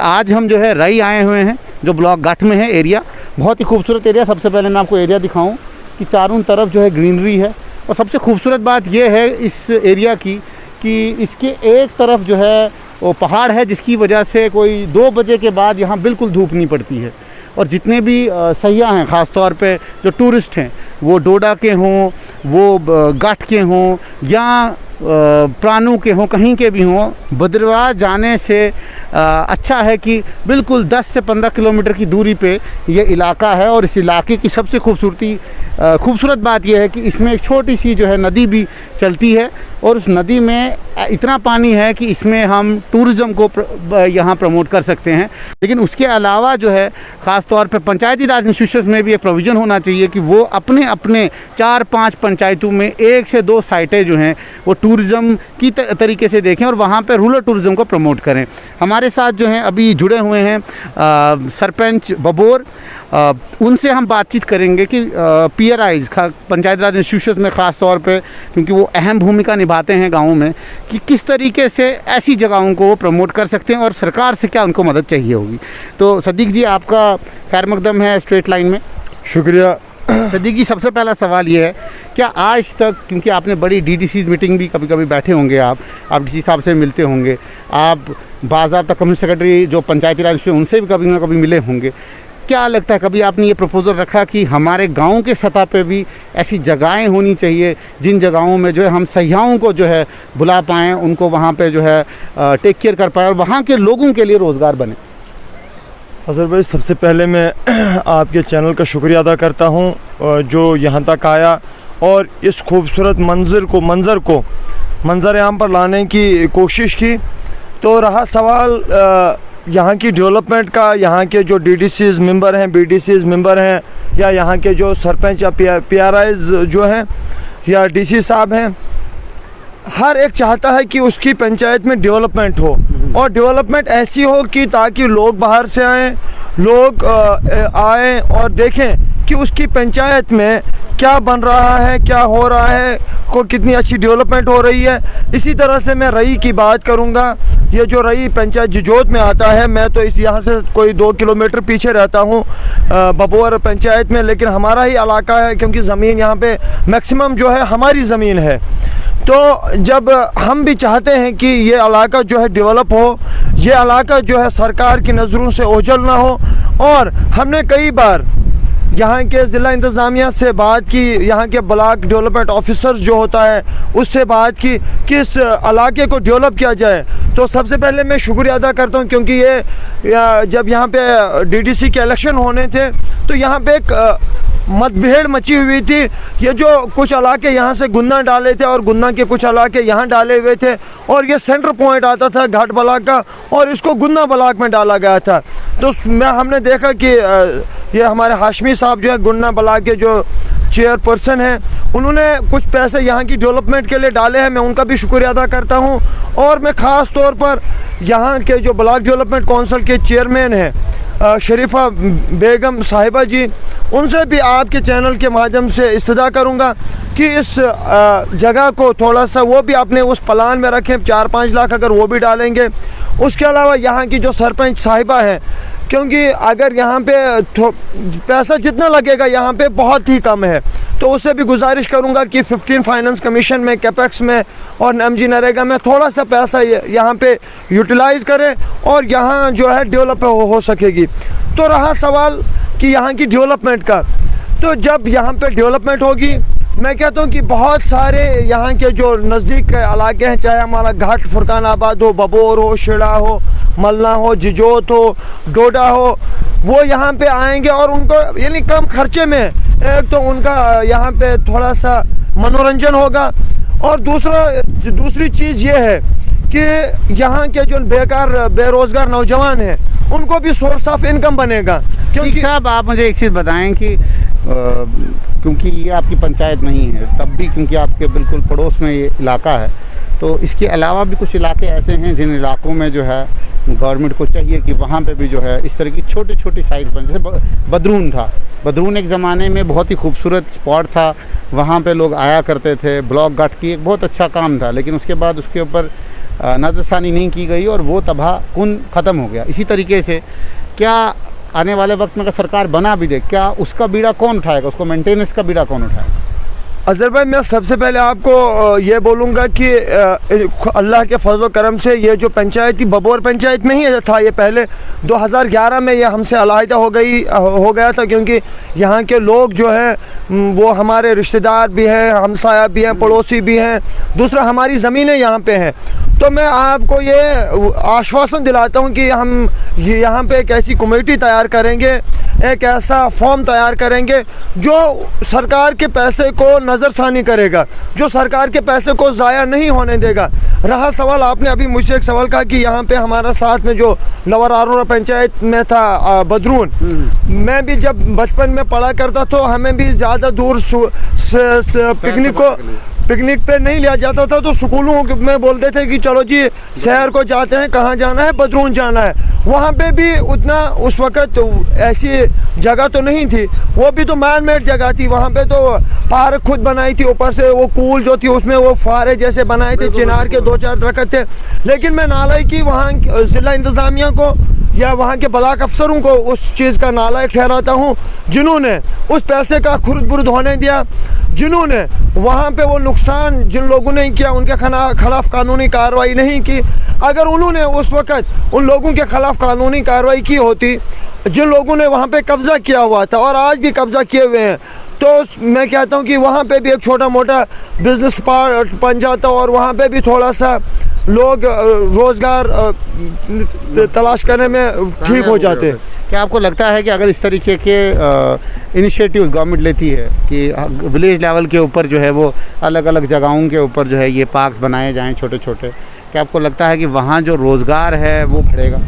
आज हम जो है रई आए हुए हैं, जो ब्लॉक गठ में है एरिया। बहुत ही खूबसूरत एरिया। सबसे पहले मैं आपको एरिया दिखाऊं कि चारों तरफ जो है ग्रीनरी है। और सबसे खूबसूरत बात यह है इस एरिया की कि इसके एक तरफ जो है वो पहाड़ है, जिसकी वजह से कोई 2 बजे के बाद यहाँ बिल्कुल धूप नहीं पड़ती है। और जितने भी सयाह हैं, ख़ास तौर पे जो टूरिस्ट हैं, वो डोडा के हों, वो गठ के हों या प्राणों के हों, कहीं के भी हों, भद्रवाह जाने से अच्छा है कि बिल्कुल 10 से 15 किलोमीटर की दूरी पे ये इलाका है। और इस इलाके की सबसे खूबसूरत बात यह है कि इसमें एक छोटी सी जो है नदी भी चलती है। और उस नदी में इतना पानी है कि इसमें हम टूरिज़्म को यहाँ प्रमोट कर सकते हैं। लेकिन उसके अलावा जो है ख़ास तौर पे पंचायती राज इंस्टीट्यूशन में भी एक प्रोविज़न होना चाहिए कि वो अपने अपने 4-5 पंचायतों में 1 से 2 साइटें जो हैं वो टूरिज़्म की तरीके से देखें और वहाँ पे रूरल टूरिज़्म को प्रमोट करें। हमारे साथ जो हैं अभी जुड़े हुए हैं सरपंच बबोर। उनसे हम बातचीत करेंगे कि PRIs पंचायत राज इंस्टीट्यूशन में ख़ास तौर पे, क्योंकि वो अहम भूमिका निभाते हैं गाँव में, कि किस तरीके से ऐसी जगहों को प्रमोट कर सकते हैं और सरकार से क्या उनको मदद चाहिए होगी। तो सदीक जी, आपका खैर मकदम है स्ट्रेट लाइन में। शुक्रिया। सदीक जी, सबसे पहला सवाल ये है, क्या आज तक, क्योंकि आपने बड़ी DDC मीटिंग भी कभी कभी बैठे होंगे, आप DC साहब से मिलते होंगे, आप बाज़ाब्ता कम्युनिटी सेक्रेटरी जो पंचायती राज उनसे भी कभी ना कभी मिले होंगे, क्या लगता है कभी आपने ये प्रपोज़ल रखा कि हमारे गांव के सतह पे भी ऐसी जगहें होनी चाहिए जिन जगहों में जो है हम सयाहों को जो है बुला पाएँ, उनको वहाँ पे जो है टेक केयर कर पाएँ और वहाँ के लोगों के लिए रोज़गार बने? अज़हर भाई, सबसे पहले मैं आपके चैनल का शुक्रिया अदा करता हूँ जो यहाँ तक आया और इस खूबसूरत मंजर आम पर लाने की कोशिश की। तो रहा सवाल यहाँ की डेवलपमेंट का, यहाँ के जो DDCs मेंबर हैं, BDCs मेंबर हैं, या यहाँ के जो सरपंच या PRIs जो हैं या DC साहब हैं, हर एक चाहता है कि उसकी पंचायत में डेवलपमेंट हो और डेवलपमेंट ऐसी हो कि ताकि लोग बाहर से आएँ, लोग आएँ और देखें कि उसकी पंचायत में क्या बन रहा है, क्या हो रहा है, को कितनी अच्छी डेवलपमेंट हो रही है। इसी तरह से मैं रई की बात करूंगा। ये जो रई पंचायत जिजोत में आता है, मैं तो इस यहाँ से कोई 2 किलोमीटर पीछे रहता हूँ बबोर पंचायत में, लेकिन हमारा ही इलाका है क्योंकि ज़मीन यहाँ पे मैक्सिमम जो है हमारी ज़मीन है। तो जब हम भी चाहते हैं कि ये इलाका जो है डेवलप हो, ये इलाका जो है सरकार की नज़रों से ओझल ना हो, और हमने कई बार यहाँ के ज़िला इंतज़ामिया से बात की, यहाँ के ब्लॉक डेवलपमेंट ऑफिसर जो होता है उससे बात की कि इस इलाके को डेवलप किया जाए। तो सबसे पहले मैं शुक्रिया अदा करता हूँ क्योंकि ये जब यहाँ पे DDC के इलेक्शन होने थे तो यहाँ पे एक मतभेड़ मची हुई थी। ये जो कुछ इलाके यहाँ से गुन्ना डाले थे और गुन्ना के कुछ इलाके यहाँ डाले हुए थे, और ये सेंटर पॉइंट आता था घाट ब्लॉक का और इसको गुन्ना ब्लॉक में डाला गया था। तो हमने देखा कि ये हमारे हाशमी साहब जो है गुन्ना ब्लॉक के जो चेयरपर्सन हैं, उन्होंने कुछ पैसे यहाँ की डेवलपमेंट के लिए डाले हैं। मैं उनका भी शुक्रिया अदा करता हूँ। और मैं ख़ास तौर पर यहाँ के जो ब्लॉक डेवलपमेंट काउंसिल के चेयरमैन हैं शरीफा बेगम साहिबा जी, उनसे भी आपके चैनल के माध्यम से इस्तदा करूँगा कि इस जगह को थोड़ा सा वो भी अपने उस प्लान में रखें। 4-5 लाख अगर वो भी डालेंगे। उसके अलावा यहाँ की जो सरपंच साहिबा है, क्योंकि अगर यहाँ पे पैसा जितना लगेगा यहाँ पे बहुत ही कम है, तो उससे भी गुजारिश करूँगा कि 15 फाइनेंस कमीशन में, कैपेक्स में और MG नरेगा में थोड़ा सा पैसा यहाँ पे यूटिलाइज़ करें और यहाँ जो है डेवलप हो सकेगी। तो रहा सवाल कि यहाँ की डेवलपमेंट का, तो जब यहाँ पे डेवलपमेंट होगी, मैं कहता हूँ कि बहुत सारे यहाँ के जो नज़दीक के इलाके हैं, चाहे हमारा घाट फुरकानाबाद हो, बबोर हो, शिड़ा हो, मलना हो, जिजोत हो, डोडा हो, वो यहाँ पे आएंगे और उनको यानी कम खर्चे में एक तो उनका यहाँ पे थोड़ा सा मनोरंजन होगा, और दूसरी चीज़ ये है कि यहाँ के जो बेरोज़गार नौजवान हैं उनको भी सोर्स ऑफ इनकम बनेगा। क्योंकि साहब, आप मुझे एक चीज़ बताएं कि क्योंकि ये आपकी पंचायत नहीं है, तब भी क्योंकि आपके बिल्कुल पड़ोस में ये इलाका है, तो इसके अलावा भी कुछ इलाके ऐसे हैं जिन इलाकों में जो है गवर्नमेंट को चाहिए कि वहाँ पे भी जो है इस तरह की छोटी छोटी साइट्स बन। जैसे बदरून था, बदरून एक ज़माने में बहुत ही खूबसूरत स्पॉट था, वहाँ पे लोग आया करते थे। ब्लॉक गठ की एक बहुत अच्छा काम था, लेकिन उसके बाद उसके ऊपर नज़रसानी नहीं की गई और वो तबाह कुन ख़त्म हो गया। इसी तरीके से क्या आने वाले वक्त में अगर सरकार बना भी दे, क्या उसका बीड़ा कौन उठाएगा, उसको मेंटेनेंस का बीड़ा कौन उठाएगा? अज़हर भाई, मैं सबसे पहले आपको ये बोलूँगा कि अल्लाह के फजल करम से ये जो पंचायत थी, बबौर पंचायत में ही था ये पहले। 2011 में ये हमसे अलहदा हो गया था, क्योंकि यहाँ के लोग जो हैं वो हमारे रिश्तेदार भी हैं, हमसाया भी हैं, पड़ोसी भी हैं, दूसरा हमारी ज़मीनें यहाँ पे हैं। तो मैं आपको ये आश्वासन दिलाता हूँ कि हम यहाँ पे एक ऐसी कमेटी तैयार करेंगे, एक ऐसा फॉर्म तैयार करेंगे जो सरकार के पैसे को नज़रसानी करेगा, जो सरकार के पैसे को ज़ाया नहीं होने देगा। रहा सवाल, आपने अभी मुझसे एक सवाल कहा कि यहाँ पे हमारा साथ में जो लवर आरोरा पंचायत में था बदरून, मैं भी जब बचपन में पढ़ा करता तो हमें भी ज़्यादा दूर पिकनिक पे नहीं लिया जाता था, तो स्कूलों में बोलते थे कि चलो जी शहर को जाते हैं, कहाँ जाना है, बदरून जाना है। वहाँ पे भी उतना उस वक़्त ऐसी जगह तो नहीं थी, वो भी तो मैन मेड जगह थी। वहाँ पे तो पार्क खुद बनाई थी, ऊपर से वो कूल जो थी उसमें वो फारे जैसे बनाए थे, चिनार के 2-4 दरख्त थे। लेकिन मैं नालायक की वहाँ ज़िला इंतज़ामिया को या वहाँ के ब्लॉक अफसरों को उस चीज़ का नालायक ठहराता हूँ, जिन्होंने उस पैसे का खुर्द बुर्द होने दिया, जिन्होंने वहाँ पे वो नुकसान जिन लोगों ने किया उनके खिलाफ कानूनी कार्रवाई नहीं की। अगर उन्होंने उस वक़्त उन लोगों के खिलाफ कानूनी कार्रवाई की होती जिन लोगों ने वहाँ पे कब्ज़ा किया हुआ था और आज भी कब्ज़ा किए हुए हैं, तो मैं कहता हूँ कि वहाँ पे भी एक छोटा मोटा बिज़नेस बन जाता और वहाँ पे भी थोड़ा सा लोग रोज़गार तलाश करने में ठीक हो जाते हैं। क्या आपको लगता है कि अगर इस तरीके के इनिशिएटिव गवर्नमेंट लेती है कि विलेज लेवल के ऊपर जो है वो अलग अलग जगहों के ऊपर जो है ये पार्क्स बनाए जाएं छोटे छोटे, क्या आपको लगता है कि वहाँ जो रोज़गार है वो बढ़ेगा?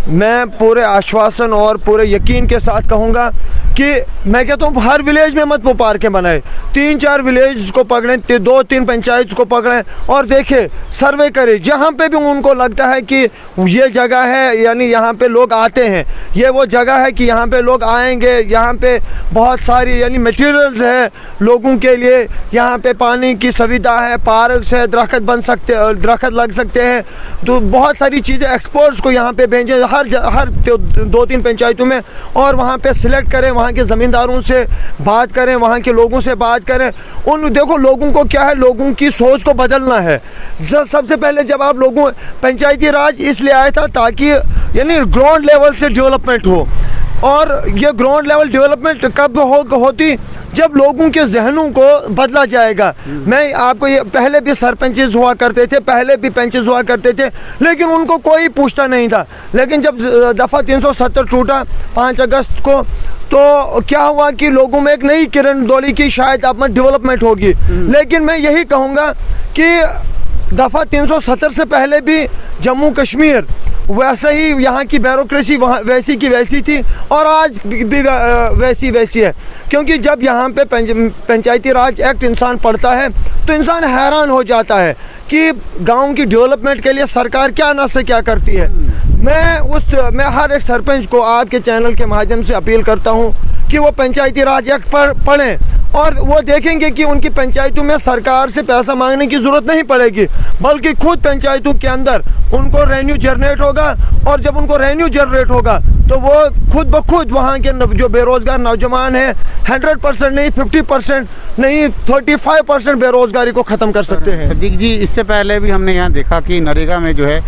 मैं पूरे आश्वासन और पूरे यकीन के साथ कहूँगा कि मैं कहता हूँ हर विलेज में मत वो पार्कें बनाए, 3-4 विलेज को पकड़ें, 2-3 पंचायत को पकड़ें और देखें, सर्वे करें। जहाँ पे भी उनको लगता है कि ये जगह है, यानी यहाँ पे लोग आते हैं, ये वो जगह है कि यहाँ पे लोग आएंगे, यहाँ पे बहुत सारी यानी मटेरियल्स है लोगों के लिए, यहाँ पे पानी की सुविधा है, पार्क से दरख्त लग सकते हैं, तो बहुत सारी चीज़ें एक्सपर्ट्स को यहाँ पे भेजें हर 2-3 पंचायतों में, और वहाँ पे सिलेक्ट करें, वहाँ के ज़मींदारों से बात करें, वहाँ के लोगों से बात करें। देखो लोगों को क्या है, लोगों की सोच को बदलना है। सबसे पहले जब आप लोगों पंचायती राज इसलिए आया था ताकि यानी ग्राउंड लेवल से डेवलपमेंट हो, और ये ग्राउंड लेवल डेवलपमेंट कब होती जब लोगों के जहनों को बदला जाएगा। मैं आपको ये पहले भी सरपंचेस हुआ करते थे, पहले भी पंचेस हुआ करते थे, लेकिन उनको कोई पूछता नहीं था। लेकिन जब दफ़ा 370 टूटा 5 अगस्त को, तो क्या हुआ कि लोगों में एक नई किरण दौड़ी की शायद अब में डेवलपमेंट होगी। लेकिन मैं यही कहूँगा कि दफ़ा 370 से पहले भी जम्मू कश्मीर वैसे ही यहाँ की ब्यूरोक्रेसी वहाँ वैसी की वैसी थी और आज भी वैसी है, क्योंकि जब यहाँ पे पंचायती राज एक्ट इंसान पढ़ता है तो इंसान हैरान हो जाता है कि गांव की डेवलपमेंट के लिए सरकार क्या न से क्या करती है। मैं हर एक सरपंच को आपके चैनल के माध्यम से अपील करता हूँ कि वो पंचायती राज एक्ट पर पढ़ें और वो देखेंगे कि उनकी पंचायतों में सरकार से पैसा मांगने की ज़रूरत नहीं पड़ेगी, बल्कि खुद पंचायतों के अंदर उनको रेवेन्यू जनरेट होगा, और जब उनको रेवेन्यू जनरेट होगा तो वो खुद ब खुद वहाँ के जो बेरोज़गार नौजवान हैं 100% नहीं, 50% नहीं, 35% बेरोज़गारी को ख़त्म कर सकते हैं। सदीक जी, इससे पहले भी हमने यहाँ देखा कि नरेगा में जो है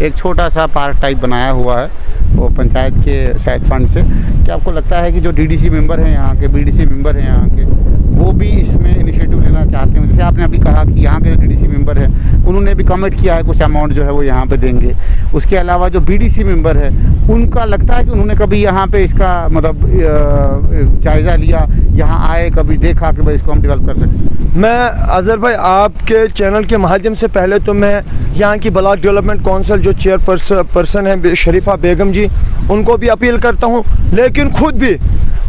एक छोटा सा पार्क टाइप बनाया हुआ है वो पंचायत के शायद फंड से। क्या आपको लगता है कि जो डीडीसी मेंबर हैं यहाँ के, बीडीसी मेंबर हैं यहाँ के, वो भी इसमें इनिशिएटिव लेना चाहते हैं? जैसे आपने अभी कहा कि यहाँ के जो डीडीसी मेंबर हैं उन्होंने भी कमिट किया है कुछ अमाउंट जो है वो यहाँ पे देंगे। उसके अलावा जो बीडीसी मेंबर है उनका लगता है कि उन्होंने कभी यहाँ पे इसका मतलब जायज़ा लिया, यहाँ आए, कभी देखा कि भाई इसको हम डेवलप कर सकते हैं? मैं अज़हर भाई आपके चैनल के माध्यम से पहले तो मैं यहाँ की ब्लॉक डेवलपमेंट काउंसिल जो चेयरपर्सन है शरीफा बेगम जी, उनको भी अपील करता हूँ, लेकिन खुद भी,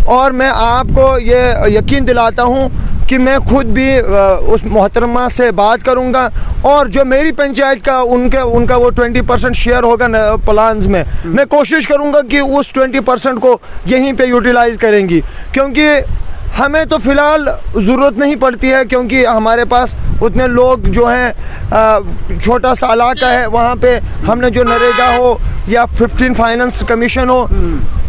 और मैं आपको ये यकीन दिलाता हूँ कि मैं खुद भी उस मोहतरमा से बात करूँगा, और जो मेरी पंचायत का उनका वो 20% शेयर होगा प्लान्स में, मैं कोशिश करूँगा कि उस 20% को यहीं पे यूटिलाइज़ करेंगी, क्योंकि हमें तो फ़िलहाल ज़रूरत नहीं पड़ती है, क्योंकि हमारे पास उतने लोग जो हैं, छोटा सा इलाका है, वहाँ पे हमने जो नरेगा हो या 15 फाइनेंस कमीशन हो,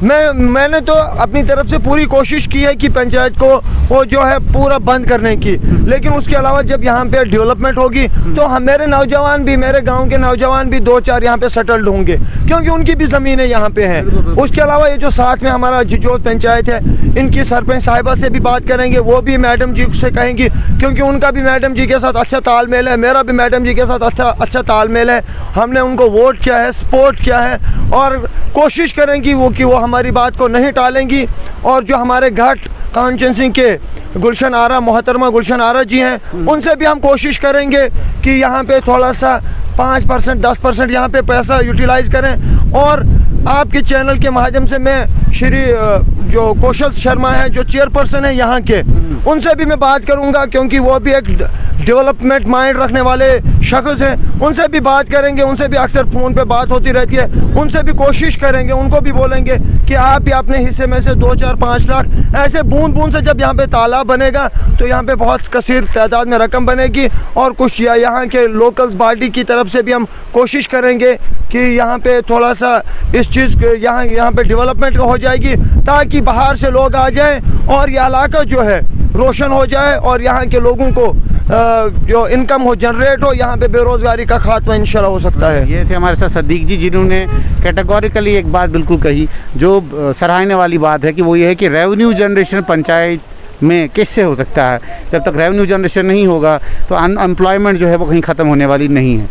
मैंने तो अपनी तरफ से पूरी कोशिश की है कि पंचायत को वो जो है पूरा बंद करने की। लेकिन उसके अलावा जब यहाँ पे डेवलपमेंट होगी तो हम मेरे नौजवान भी, मेरे गांव के नौजवान भी 2-4 यहाँ पे सेटल्ड होंगे, क्योंकि उनकी भी ज़मीनें यहाँ पे हैं। उसके अलावा ये जो साथ में हमारा जिजोत पंचायत है, इनकी सरपंच साहिबा से भी बात करेंगे, वो भी मैडम जी से कहेंगी, क्योंकि उनका भी मैडम जी के साथ अच्छा तालमेल है, मेरा भी मैडम जी के साथ अच्छा तालमेल है। हमने उनको वोट किया है, सपोर्ट किया है, और कोशिश करेंगी कि वो हमारी बात को नहीं टालेंगी। और जो हमारे घाट कांचन के गुलशन आरा, मोहतरमा गुलशन आरा जी हैं, उनसे भी हम कोशिश करेंगे कि यहाँ पे थोड़ा सा 5% 10% यहाँ पे पैसा यूटिलाइज़ करें। और आपके चैनल के माध्यम से मैं श्री जो कौशल शर्मा है, जो चेयरपर्सन है यहाँ के, उनसे भी मैं बात करूँगा, क्योंकि वो भी एक डेवलपमेंट माइंड रखने वाले शख्स हैं। उनसे भी बात करेंगे, उनसे भी अक्सर फ़ोन पे बात होती रहती है, उनसे भी कोशिश करेंगे, उनको भी बोलेंगे कि आप भी अपने हिस्से में से 2, 4, 5 लाख ऐसे बूंद बूंद से जब यहाँ पे तालाब बनेगा तो यहाँ पे बहुत कसीर तादाद में रकम बनेगी। और कुछ यहाँ के लोकल्स बॉडी की तरफ से भी हम कोशिश करेंगे कि यहाँ पे थोड़ा सा इस चीज़ यहाँ पे डेवलपमेंट हो जाएगी, ताकि बाहर से लोग आ जाएं और ये इलाका जो है रोशन हो जाए और यहाँ के लोगों को जो इनकम हो जनरेट हो, यहाँ पे बेरोज़गारी का खात्मा इंशाल्लाह हो सकता है। ये थे हमारे साथ सदीक जी, जिन्होंने कैटेगोरिकली एक बात बिल्कुल कही जो सराहने वाली बात है, कि वो ये है कि रेवेन्यू जनरेशन पंचायत में कैसे हो सकता है। जब तक रेवेन्यू जनरेशन नहीं होगा तो अनएम्प्लॉयमेंट जो है वो कहीं ख़त्म होने वाली नहीं है।